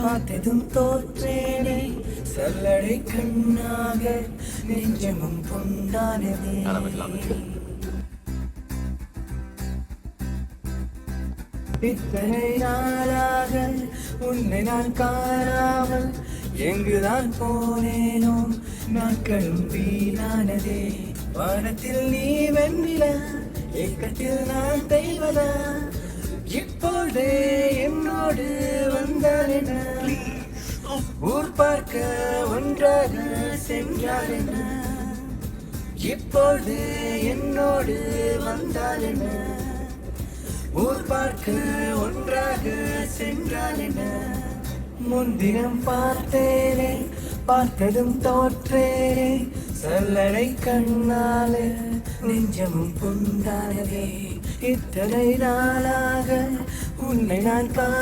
பார்த்ததும் தோற்றேனே சல்லடை கண்ணாக நெஞ்சமும் பொண்டானதே. இத்தனை நாளாக உன்னை நான் காணாமல் எங்குதான் போனேனோ நாட்களும் வீணானதே. வானத்தில் நீ வெண்ணிலா, ஏக்கத்தில் நான் தெய்வதா, இப்போதே என்னோடு வந்தால் என்ன, ஊர் பார்க்க ஒன்றாக சென்றால் என்ன, இப்போது என்னோடு வந்தால் என்ன, ஊர் பார்க்க ஒன்றாக சென்றால் என்ன. முன்தினம் பார்த்தேனே பார்த்ததும் தோற்றேனே சல்லடை கண்ணாலே நெஞ்சமும் புண்டானதே. இத்தனை நாளாக உன்னை நான்